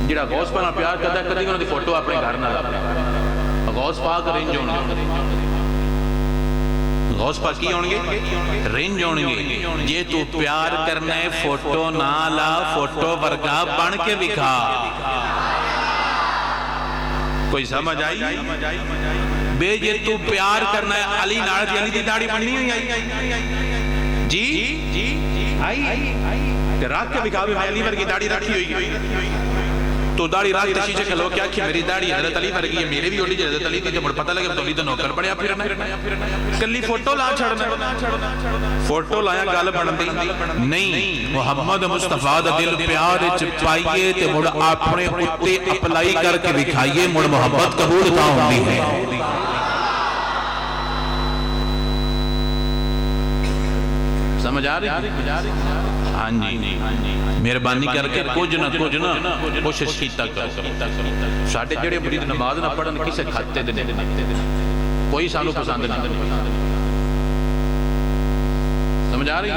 A: جڑا غوث پاک نال پیار کرتا ہے کدی انہوں دی فوٹو اپنے گھر نال غوث پاک رینج ہونے غوث پاک کی ہونگے رینج ہونگے یہ تو پیار کرنے فوٹو نالا فوٹو ورگا بن کے بکھا کوئی سمجھ آئی بے یہ تو پیار کرنا ہے علی نارد علی دی داڑھی بننی ہوئی آئی جی آئی راک کے بکھا بھی میں علی ورگی داڑھی رکھی ہوئی تو داڑھی راک تشیچے کھلو کیا کہ میری داڑھی حضرت علی ورگی ہے میرے بھی ہوڑی جی حضرت علی تھی جب پتہ لگے تو علی تو نوکر پڑیا پھرنا کلی فوٹو لا چھڑنا فوٹو لایا گال بڑھن دی نہیں محمد مصطفیٰ دا دل پیار چپائیے تے مڑ اپنے اتے اپلائی کر کے بکھائیے مڑ محبت قبول تا ہوندی ہے سمجھ آ رہی ہاں جی مہربانی کر کے کچھ نہ کوشش کیتا کر ساڈے جڑے مرید نماز نہ پڑھن کسے کھاتے دے کوئی سانو پسند نہیں سمجھ آ رہی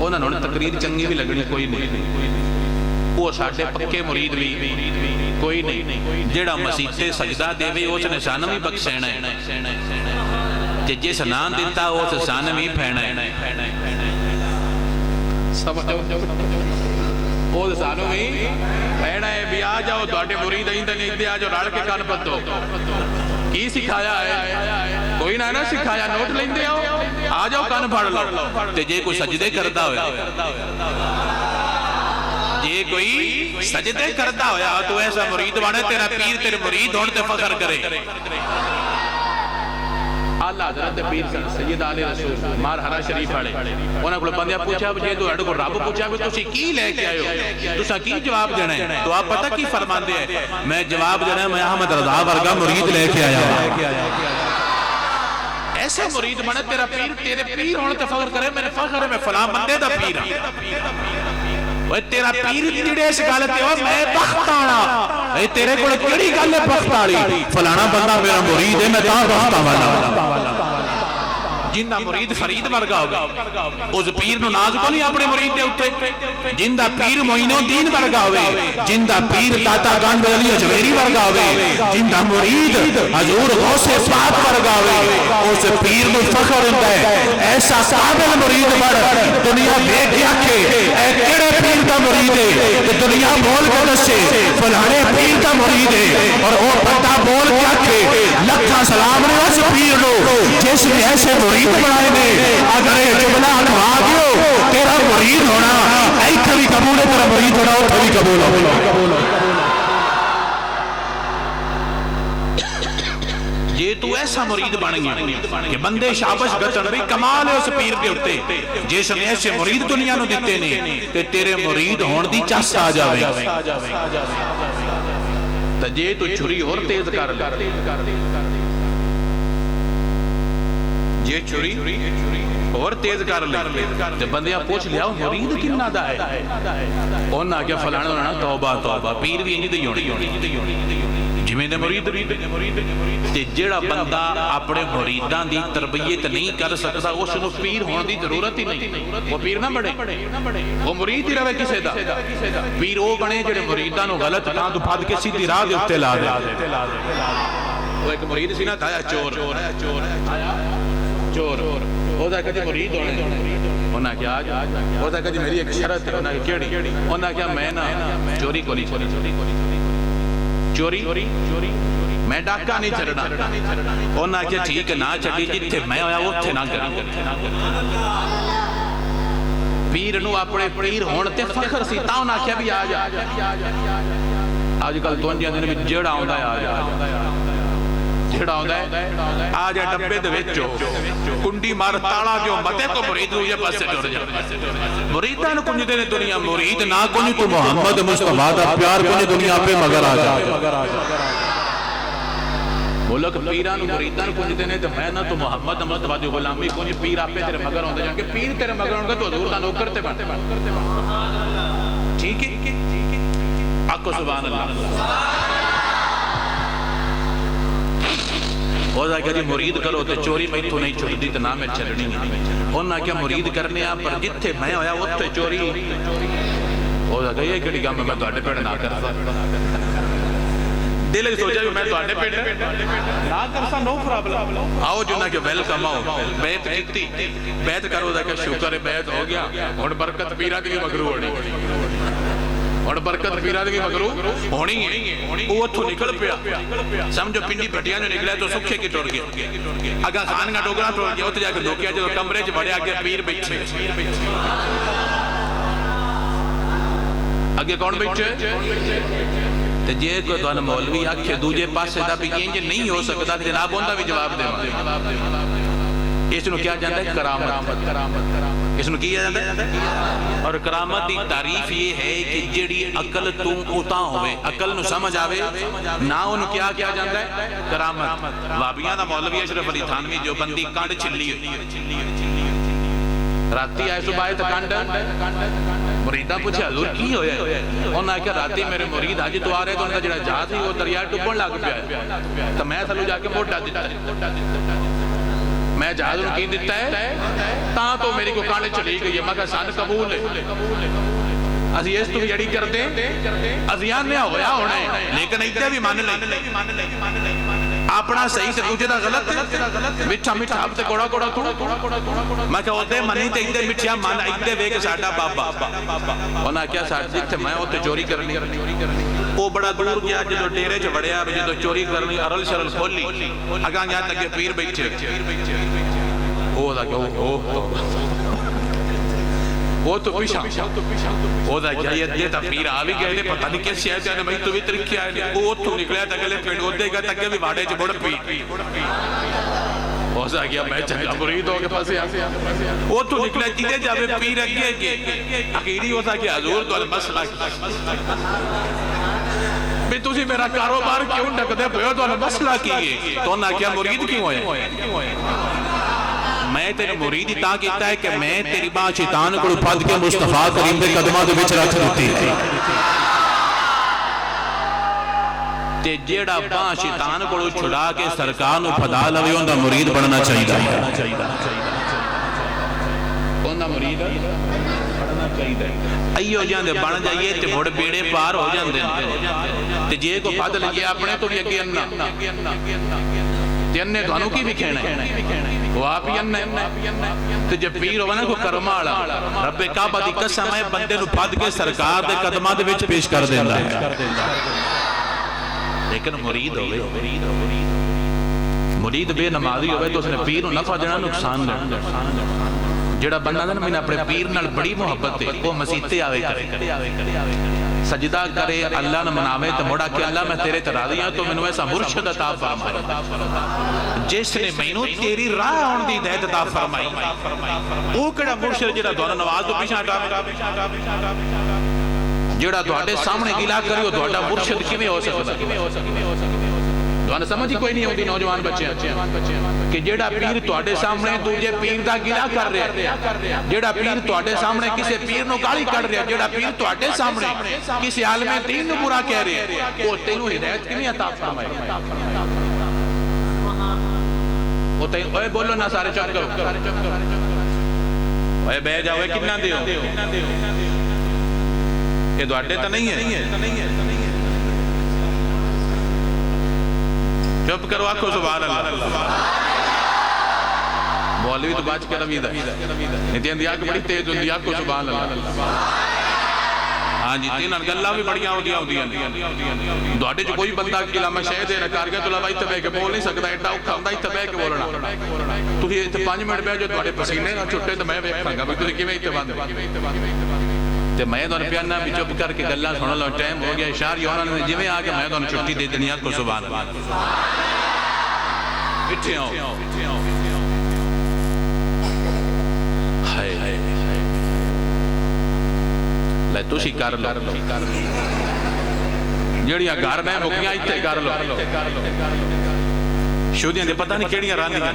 A: انہوں نے تقریر چنگی بھی لگنی کوئی نہیں وہ ساڈے پکے مرید بھی کوئی نہیں جڑا مسیح تے سجدہ دے وے اس نے سانو بھی بخشنا ہے جس نام دیتا اس سانو بھی پھینا ہے وہ سانو بھی پھینا ہے بھی آ جاؤ تواڈے مرید آئیں تے نہیں آ جاؤ رل کے کن پتو کی سکھایا ہے کوئی نہ سکھایا نوٹ لیندے آ جاؤ کن پھڑ لو تے جے کوئی سجدے کردا ہویا جے کوئی سجدے کردا ہویا تو ایسا مرید بنے تیرا پیر تیرے مرید ہون تے فخر کرے اللہ حضرت پیر سید آل رسول مار ہرا شریف آڑے انہاں کو بندیاں پوچھا جے تو اڑ کو رب پوچھا کہ تسی کی لے کے آئے ہو تساں کی جواب دینا ہے تو آپ پتہ کی فرماندے ہیں میں جواب دینا ہے میں احمد رضا ورگا مرید لے کے آیا ہوں ایسے مرید بنے تیرا پیر تیرے پیر ہونے تے فخر کرے میرے فخر ہے میں فلاں بندے دا پیر ہوں تیرا پیر جڑے اس گل تے ہو میں بخت آنا اے تیرے کول کیڑی گل ہے بخت والی فلانا بندہ میرا مرید ہے میں تاں بخت والا
B: جندا مرید فرید ورگا ہوگا اس پیر نو ناز کو نہیں اپنے مرید دے اتے جندا پیر معین الدین ورگا ہوئے جندا پیر داتا گنج علی اجمیری ورگا ہوئے جندا مرید حضور غوث پاک ورگا ہوئے اس پیر نو فخر ہوتا ہے ایسا قابل مرید بڑھ دنیا دیکھ کے آکھے اے کیڑے پیر دا مرید ہے کہ دنیا بول کے دسے فلانے پیر دا مرید ہے اور وہ بندہ بول کے آکھے لکھا سلام نے اس پیر نو جس نے ایسے مرید بنائے نے اگر یہ جملہ انوا دیو تیرا مرید ہونا ایتھے بھی قبول ہے تیرا مرید ہونا اتھے بھی قبول ہو یہ تو ایسا مرید بن گیا کہ بندے شابش گتن بھی کمال ہے اس پیر کے اٹھتے جس نے ایسے مرید دنیا نو دیتے نے تے تیرے مرید ہون دی چس آ جاوے
A: تو جے تو چھری اور تیز کر لے یہ چھری اور تیز کر لے تو بندیاں پوچھ لیا مرید کنہ دا ہے انہاں کیا فلانا ہونا توبہ توبہ پیر بھی انجی دی ہونی جمیں دے مرید تے جڑا بندہ اپنے مریدان دی تربیت نہیں کر سکتا اس نو پیر ہونے دی ضرورت ہی نہیں وہ پیر نہ بڑے وہ مرید ہی رہے کسے دا پیر وہ بنے جڑے مریدان نو غلط کہاں تو پھاد کے سیدھی راہ دے اتے لا دے وہ ایک مرید سی نا تھا چور وہ دا کہتے مرید ہونے انہاں کیا وہ دا کہتے میری ایک شرط ہے انہاں کیڑی انہاں کیا میں نا چوری کو نہیں چوری میں ڈاکہ نہیں چڑھنا انہاں کیا ٹھیک نہ چڑھی جتھے میں ہویا وہ تھے نہ کریں پیر نو اپنے پیر ہونتے فخر سی تا انہاں کیا بھی آجا آج کل تو انجیاں دینے بھی جڑا ہوندہ ہے آجا جڑا ہوندہ ہے آجا ڈبے دے ویچو کنڈی مار تاڑا جو متے کو مرید ہوئے پاس سے جوڑ جا
B: مریدان کنج دینے دنیا مرید نہ کنج تو محمد مصطفیٰ دا پیار کنج دنیا پہ مگر آجا
A: ملک پیران مریدان کنج دینے تو میں نہ تو محمد مصطفیٰ دی غلامی کنج پیر آپ پہ تیرے مگر ہوندے جانکہ پیر تیرے مگر ہوندے تو حضور دا نوکر تے بانتے ٹھیک ہے آکو سبحان اللہ وہ دا کہ مرید کرو تو چوری میں تو نہیں چھوڑ دی تو نہ میں چلنی ہے انہاں کیا مرید کرنے آپ پر جتھے میں ہویا وہ تو چوری وہ دا کہ یہ کڑی گا میں تو آٹے پیڑ نہ کر سا دل سوچا بھی میں تو آٹے پیڑ نہ کر سا نو پرابلم آؤ جو نہ کہ ویلکم آؤ بیعت کیتی بیعت کرو دا کہ شکر ہے بیعت ہو گیا اور برکت پیرہ دی مگرو ہونی اور برکت پیران کی مگرو ہونی ہے وہ تو نکل پیا سمجھو پنڈی پٹیاں جو نکلے تو سکھے کی ٹوڑ گیا اگر خان کا ٹوکرا ٹوڑ گیا تو جا کے دھوکیا جو کمرے جو بڑے آگے پیر بیٹھے آگے کون بیٹھے تو جے کو تو مولوی آکھے دوجے پاس سے دا بھی یہ نہیں ہو سکتا جناب ہوندہ بھی جواب دے اس نے کیا جانتا ہے کرامت اس نے کیا جانتا ہے اور کرامت دی تعریف یہ ہے کہ جڑی عقل تو اوتا ہوئے عقل نو سمجھ آوے نہ انہوں کیا جانتا ہے کرامت وابیاں دا مولوی اشرف علی تھانوی جو بندی کانڈ چلی راتی آئے صبح آئے تکانڈ مریدہ پوچھے حضور کی ہویا ہے انہوں نے کہا راتی میرے مرید آجی تو آ رہے تو انہوں نے جڑا جہاز ہی وہ دریا ٹپن لگ پیا ہے تو میں تھلو جا کے موٹا دیتا ہے میں جہاز انہوں کی دیتا ہے تاں تو میری کو کانڈے چلی گئی ہے میں کہا سان قبول ہے ازی اس تو یڑی کر دیں ازیان نے ہویا ہونا ہے لیکن ایتے بھی مان لیں اپنا صحیح سے دوجہ دا غلط مٹھا مٹھا آپ تے کوڑا کوڑا کوڑا میں کہا ہوتے منی تے ایتے مٹھیا مان ایتے وے کے ساڑھا بابا انہاں کیا ساڑھ دیکھتے میں ہوتے چوری کرنی وہ بڑا دور گیا جدو ڈیرے جو بڑے آپ جدو چوری کرنی ارل شرل کھولی اگاں گیا تک پیر بیٹھے وہ دا کہ وہ تو پیشا وہ دا کیا یہ دیتا پیر آوی گئے نے پتہ نہیں کیسی آئے تھے میں تو بھی ترکی آئے نے وہ تو نکلیا تک لے پینڈ ہوتے گا تک بھی واڑے جو بڑھ پی وہ دا کیا میں چاہتا مرید ہو کے پاسے وہ تو نکلیا چیزیں جاوے پیر اگے گے اخیری وہ دا کیا حضور تو المسئلہ بھی تُسی میرا کاروبار کیوں ڈک دے پہو تو المسئلہ کیے تو نہ کیا مرید کیوں ہے میں تیرے مریدی تاں کیتا ہے کہ میں تیری باں شیطان کو پھد کے مصطفیٰ کریم دے قدمہ دے بچ رکھ دیتی
B: تے جیڑا باں شیطان کو چھڑا کے سرکار نو پھدا لوے اوندا مرید بننا چاہیے
A: اوندا مرید بننا چاہیے
B: ایو جاندے بن جائیے تے مڑ بیڑے پار ہو جاندے تے جے کو پھد لگے اپنے تو بھی اگے اننا تے اننے تانوں کی بھی کہنا ہے وہ آپ ہی اننا تے جے پیر ہونا کو کرما والا رب کعبہ دی قسم ہے بندے نو پھد کے سرکار دے قدماں دے وچ پیش کر دیندا ہے لیکن مرید ہوئے مرید بے نمازی ہوئے تو اس نے پیر نو نفع دینا نقصان دینا جڑا بندہ نا میں اپنے پیر نال بڑی محبت ہے وہ مسیتے آوے کرے سجدہ کرے اللہ نے مناوے تو مڑا کہ اللہ میں تیرے تراضی ہوں تو میں نے ایسا مرشد عطا فرمائے جس نے میں نے تیری راہ آن دی ہدایت عطا فرمائی وہ کڑا مرشد جڑا دونا نواز تو پیچھے ہٹا جڑا تواڈے سامنے گلا کرے وہ تواڈا مرشد کیویں ہو سکدا تواڈے سمجھ ہی کوئی نہیں ہوندی نوجوان بچے کہ جڑا پیر تواڈے سامنے دوجے پیر دا گلا کر رہا جڑا پیر تواڈے سامنے کسے پیر نو گالی کر رہا جڑا پیر تواڈے سامنے کسے عالم دین نو برا کہہ رہا وہ تینوں ہدایت کیویں عطا فرمائے وہ تینوں اوے بولو نا سارے چپ کرو اوے بہ جاؤ کتنا دیو یہ دوڑے تو نہیں ہے چپ کرو آنکھو سبحان اللہ مولوی تو باچ کے روید ہے نیتین دیا کہ بڑی تیز ہوندی آنکھو سبحان اللہ ہاں جی تینان گلہ بھی بڑیاں ہوندی ہیں دوڑے جو کوئی بندہ کلا میں شہد ہے نکار گیا تو لبائی تبے کے بول نہیں سکتا ایٹا اکھا ہوندہ ہی تبے کے بولنا تو یہ 5 منٹ بے جو دوڑے پسینے نہ چھٹے تو میں بیکھاں گا بھی تو کیویں اتباند تے میں تو پیانا بھی چپ کر کے گلہ سن لو ٹائم ہو گیا اشار یونا نے جی میں آگے میں تو چھٹی دے دنیا کو سبحان اللہ اٹھے آؤ ہائے لے تو شی کر لو جڑیاں گھر میں مکیاں ایتھے کر لو شودیاں دے پتہ نہیں کیڑیاں راندیاں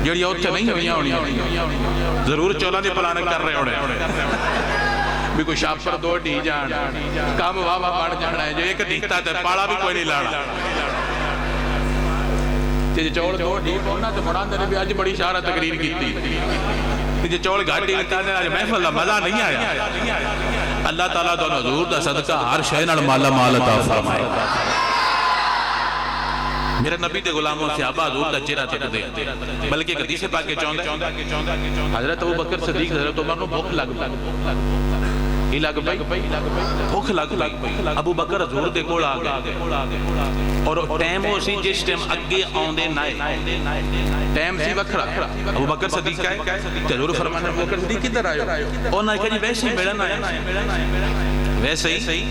B: جڑیاں اوتھے نہیں ہویاں ہونیاں ضرور چولا دی پلان کر رہے ہونے بھی کوئی شاپ پر دو ڈی جان کام واہ بڑھ جانا ہے جو ایک دیکھتا ہے پاڑا بھی کوئی نہیں لاڑا جی چوڑ دو ڈی پونا تو مڑان دے بھی آج بڑی شارہ تقریر کی تھی جی چوڑ گھاٹی لکھتا ہے آج محفل دا مزہ نہیں آیا اللہ تعالیٰ دو حضور دا صدقہ ہر شہنال مالا مال عطا فرمائے میرے نبی دے غلاموں سے آبا حضور دا چہرہ تک دے بلکہ ایک حدیث پاک کے چوندہ حضرت ابو بکر صدیق حضرت عمر نو بھوک لگ بھوک لگ ابو بکر حضور دے کول آ گئے اور ٹائم ہو سی جس ٹائم اگے آندے نائے ٹائم سی وکھرا ابو بکر صدیق ہے حضور فرمانے ابو بکر صدیق کدھر آئے اور نہ کہا جی ویسے ہی ملن آیا ویسے ہی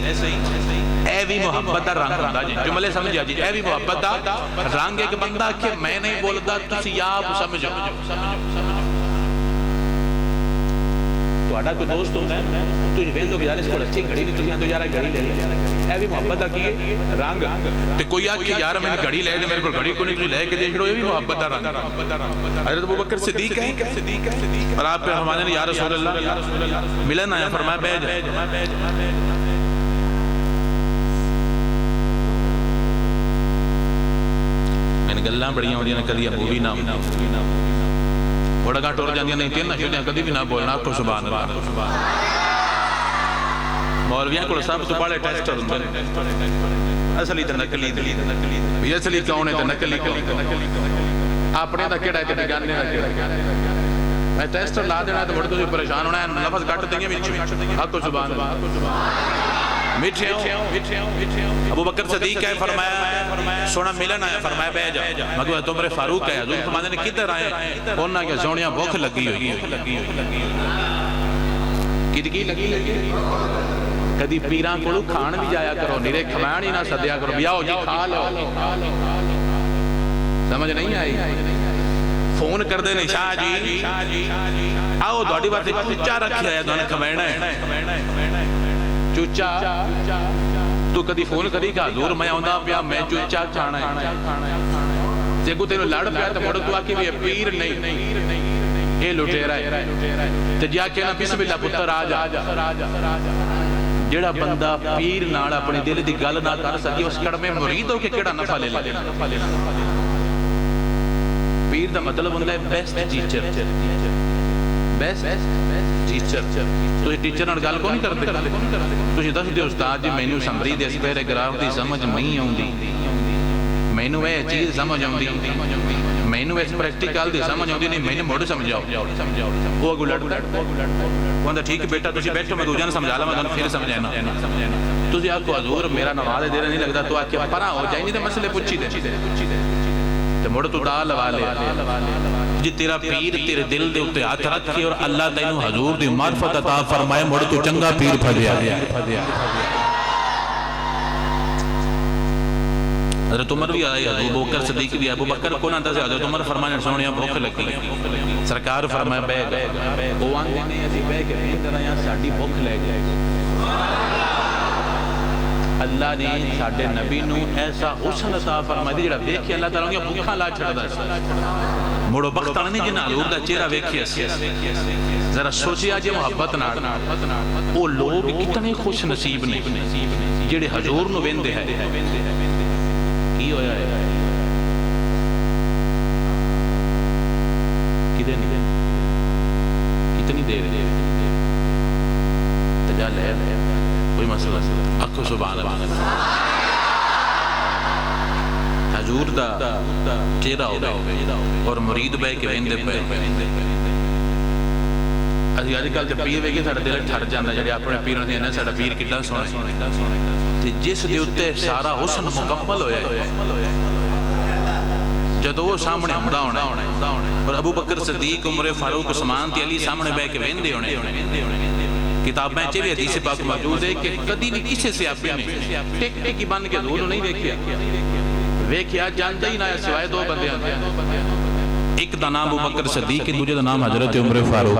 B: اے بھی محبت دا رنگ ہوندا جی جملے سمجھا جی اے بھی محبت دا رنگ ایک بندہ کہ میں نہیں بولدا تسی آپ سمجھو تواڈا کوئی دوست ہوندا ہے تو یہ ویندو کہ یار اس کو اچھی گھڑی نہیں تسی تو یار گھڑی لے لے اے بھی محبت دا کی رنگ تے کوئی آ کہ یار میں گھڑی لے لے میرے کو گھڑی کو نہیں لے کے دیکھ لو یہ بھی محبت دا رنگ حضرت ابوبکر صدیق ہے اور آپ پہ فرمانے نے یا رسول اللہ ملن آیا فرمایا بیٹھ جا گلاں بڑیاں ہوندیاں نے کدی ابو بھی نہ بڑا گھٹ ہو جاندیاں نہیں تین نہ کدی بھی نہ بولنا آپ کو سبحان اللہ مولویاں کو سب تو بڑے ٹیسٹر ہوندے اصلی تے نقلی بھی اصلی کون ہے تے نقلی اپنے دا کیڑا ہے تے گانے دا کیڑا میں ٹیسٹر لا دینا تے بڑے تو پریشان ہونا ہے لفظ کٹ دیں گے وچ آپ کو سبحان اللہ میٹھے ابو بکر صدیق ہے فرمایا سونا ملن آیا فرمایا بہ جا مگر تم میرے فاروق ہے حضور فرمانے نے کدھر آئے انہاں کے سونیاں بھوک لگی ہوئی کدی لگی کدی پیراں کولوں کھان بھی جایا کرو نیرے کھوان ہی نہ سدیا کرو بھی آؤ جی کھا لو سمجھ نہیں آئی فون کر دے شاہ جی آؤ تہاڈی واسطے چوچا رکھیا ہے تانوں کھوانا ہے چوچا تو کدی فون کری کہ حضور میں آندا پیا میں چوچا کھانا ہے جے کو تینوں لڑ پیا تے مڑ تو آکھی بھی پیر نہیں اے لٹیرا ہے تے جا کے نا بسم اللہ پتر آ جا
A: ਜਿਹੜਾ ਬੰਦਾ ਪੀਰ ਨਾਲ ਆਪਣੇ ਦਿਲ ਦੀ ਗੱਲ ਨਾ ਕਰ ਸਕੇ ਉਸ ਕੜਮੇ ਮੁਰੀਦ ਹੋ ਕੇ ਕਿਹੜਾ ਨਫਾ ਲੈ ਲੇ ਪੀਰ ਦਾ ਮਤਲਬ ਹੁੰਦਾ ਹੈ ਬੈਸਟ ਟੀਚਰ ਬੈਸਟ ਟੀਚਰ ਤੁਸੀਂ ਟੀਚਰ ਨਾਲ ਗੱਲ ਕਿਉਂ ਨਹੀਂ ਕਰਦੇ ਤੁਸੀਂ ਦੱਸਦੇ ਉਸਤਾਦ ਜੀ ਮੈਨੂੰ ਸਮਰੀ ਦੇ ਇਸ ਪੈਰਾਗ੍ਰਾਫ ਦੀ ਸਮਝ ਨਹੀਂ ਆਉਂਦੀ ਮੈਨੂੰ ਇਹ ਚੀਜ਼ ਸਮਝ ਆਉਂਦੀ ਮੈਨੂੰ ਇਸ ਪ੍ਰੈਕਟੀਕਲ ਦੀ ਸਮਝ ਆਉਂਦੀ ਨਹੀਂ ਮੈਨੂੰ ਮੋੜ ਸਮਝਾਓ ਉਹ ਅਗੂ ਲੜ ਕਹਿੰਦਾ ਠੀਕ ਹੈ ਬੇਟਾ ਤੁਸੀਂ ਬੈਠੋ ਮੈਂ ਦੂਜਿਆਂ ਨੂੰ ਸਮਝਾ ਲਵਾਂ ਤੁਹਾਨੂੰ ਫਿਰ ਸਮਝਾਣਾ ਤੁਸੀਂ ਆਖੋ ਹਜ਼ੂਰ ਮੇਰਾ ਨਵਾਜ਼ ਦੇਣਾ ਨਹੀਂ ਲੱਗਦਾ ਤੂੰ ਆਖਿਆ ਪਰਾਂ ਹੋ ਜਾਈ ਨਹੀਂ ਤੇ ਮਸਲੇ ਪੁੱਛੀ ਦੇ ਤੇ ਮੁੜ ਤੂੰ ਦਾ ਲਵਾ ਲੈ
B: جی تیرا پیر تیرے دل دے اتے ہاتھ رکھے اور اللہ تینوں حضور دی معرفت عطا فرمائے مڑ تو چنگا پیر پھدیا حضرت عمر بھی آئے ابو بکر صدیق بھی ابو بکر کون آتا سے حضرت عمر فرمانے سونیا بھوک لگی سرکار فرمائے بے گئے وہ آن دینے ایسی بے کہ بین طرح یہاں ساڑھی بھوک لے گئے اللہ نے ساڑھے نبی نو ایسا حسن عطا فرمائے دی جڑا دیکھے اللہ تعالیٰ نے بھوکاں لا چھڑ دا موڑو بختان نہیں جنہا حضور دا چہرہ ویکھیا سی ذرا سوچیا جی محبت نال وہ لوگ کتنے خوش نصیب نے جڑے حضور نو ویندے ہیں کی ہویا ہے کتنی دیر تجال ہے کوئی مسئلہ اکھو سبحان اللہ حضور دا چہرہ ہوگا اور مرید بے کے ویندے پہ اسی آج کل جب پیر ویگی ساڑھا دل ٹھر جاندہ جڑے اپنے پیروں نے انہیں ساڑھا پیر کتنا سونا جس دے اتے سارا حسن مکمل ہویا ہے جدو وہ سامنے ہمڑا ہونا اور ابو بکر صدیق عمر فاروق عثمان تی علی سامنے بے کے ویندے ہونے کتاب میں چوی حدیث پاک موجود ہے کہ کدی بھی کسی سے آپ نے ٹک ٹکی بن کے دونوں نہیں دیکھیا ویکھیا جانتا ہی نہ سوائے دو بندے آتے ہیں ایک دا نام ابو بکر صدیق دوجہ دا نام حضرت عمر فاروق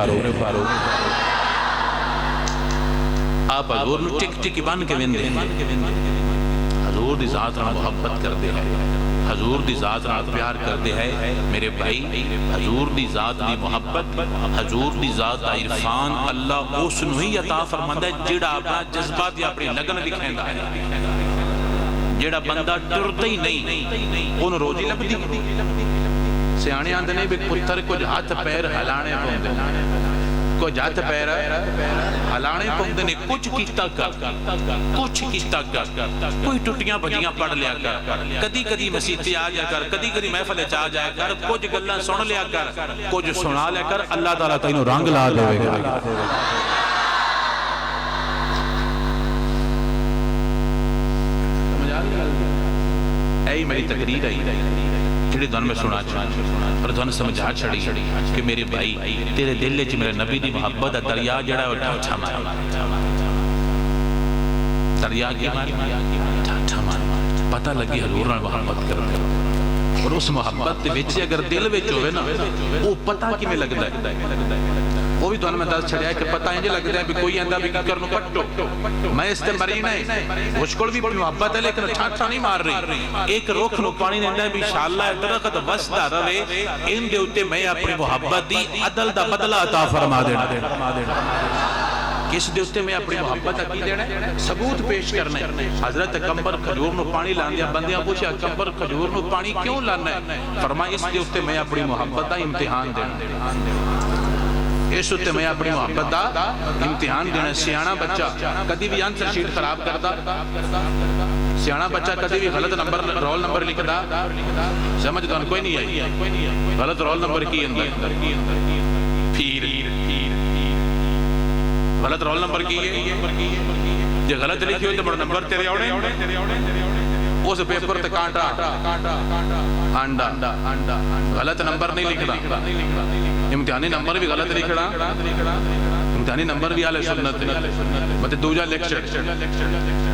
B: آپ حضور نو ٹک ٹکی بن کے ویندے حضور دی ذات نال محبت کردے ہیں حضور دی ذات نال پیار کردے ہیں میرے بھائی حضور دی ذات دی محبت حضور دی ذات دا عرفان اللہ اس نو ہی عطا فرماندا ہے جڑا اپنا جذبات یا اپنی لگن دکھیندا ہے جڑا بندہ ڈردا ہی نہیں اون روزی لبدی سیانے آندے نے بھی پتھر کچھ ہاتھ پیر ہلانے پوندے کچھ ہاتھ پیر ہلانے پوندے نے کچھ کیتا کر کوئی ٹٹیاں بجیاں پڑھ لیا کر کدی کدی مسیحی آ جا کر کدی کدی محفل چاہ جایا کر کچھ گلاں سن لیا کر کچھ سنا لیا کر اللہ تعالیٰ تینوں رنگ لا دے گا اے میری تقریر ہے جڑی دن میں سنا اور دن سمجھا چھڑی کہ میرے بھائی تیرے دل وچ میرے نبی دی محبت دا دریا جڑا ہے ٹھاٹھا مار دریا کی ٹھاٹھا مار پتہ لگی حضور نال محبت کرتے اور اس محبت دے وچ اگر دل وچ ہوے نا وہ پتہ کیویں لگدا ہے وہ بھی دن میں دس چھڑیا کہ پتہ انج لگدا ہے بھی کوئی آندا بھی کی کرنو پٹو میں اس تے مری نہیں مشکل بھی محبت ہے لیکن ٹھاٹھا نہیں مار رہی ایک رخ نو پانی دیندا ہے بھی انشاءاللہ درخت وسدا رہے ان دے اوتے میں اپنی محبت دی عدل دا بدلہ عطا فرما دینا کس دے اوتے میں اپنی محبت دا کی دینا ثبوت پیش کرنا ہے حضرت کمبر کھجور نو پانی لاندیا بندیاں پوچھا کمبر کھجور نو پانی کیوں لانا ہے فرمایا اس دے اوتے میں اپنی محبت دا امتحان دینا اس ہوتے میں اپنی محبت دا امتحان دینا سیانہ بچہ کدی بھی آنسر شیٹ خراب کردا سیانہ بچہ کدی بھی غلط نمبر رول نمبر لکھدا سمجھ دون کوئی نہیں ہے غلط رول نمبر کی اندر پھیر غلط رول نمبر کی ہے جو غلط لکھی ہوئی تو بڑا نمبر تیرے آنے اس پیپر تے کانٹا آنڈا غلط نمبر نہیں لکھنا امتحانی نمبر بھی غلط لکھنا امتحانی نمبر بھی آلے سنت مطلب دوجہ لیکچر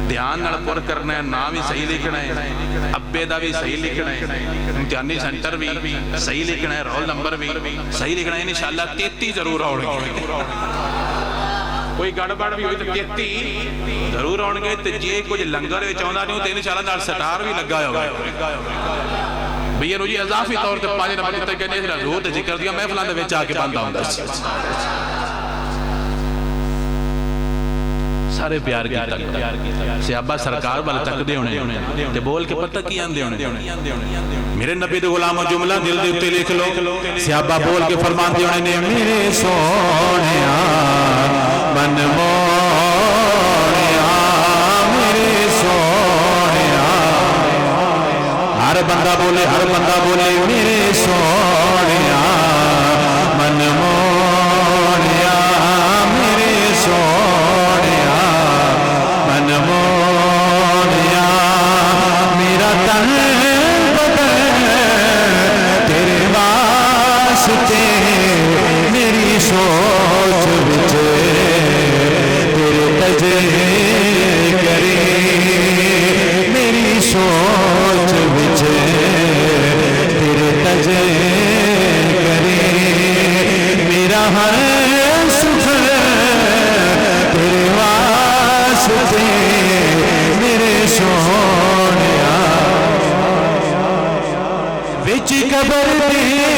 B: دھیان نڑ پر کرنا ہے نام بھی صحیح لکھنا ہے ابے دا بھی صحیح لکھنا ہے امتحانی سنٹر بھی صحیح لکھنا ہے رول نمبر بھی صحیح لکھنا ہے انشاءاللہ 33 ضرور ہونے کوئی گڑبڑ بھی ہوئی تو 33 ضرور ہونے گے تو جے کچھ لنگر چاہتا نہیں ہو تو انشاءاللہ نال سٹار بھی لگا ہوگا بھئی نو جی اضافی طور تے 5 نمبر تک کہنے سے روح تے ذکر دیا میں فلان دے وچ آ کے بندہ ہوں سارے پیار کیتا صحابہ سرکار والے تکدے ہونے تے بول کے پتہ کی آندے ہونے میرے نبی دے غلام جملہ دل دے اتے لکھ لو صحابہ بول کے فرماندے ہونے نے میرے سونیا من مونیا میرے سونیا ہر بندہ بولے میرے سونیا من مونیا میرے سونیا من مونیا میرا تن بدن تیرے واسطے میری سوچ وچ تیرے تجے کرے میری سوچ وچ تیرے تجے کرے میرا ہر سکھ تیرے واسطے میرے سونیا وچ قبر دے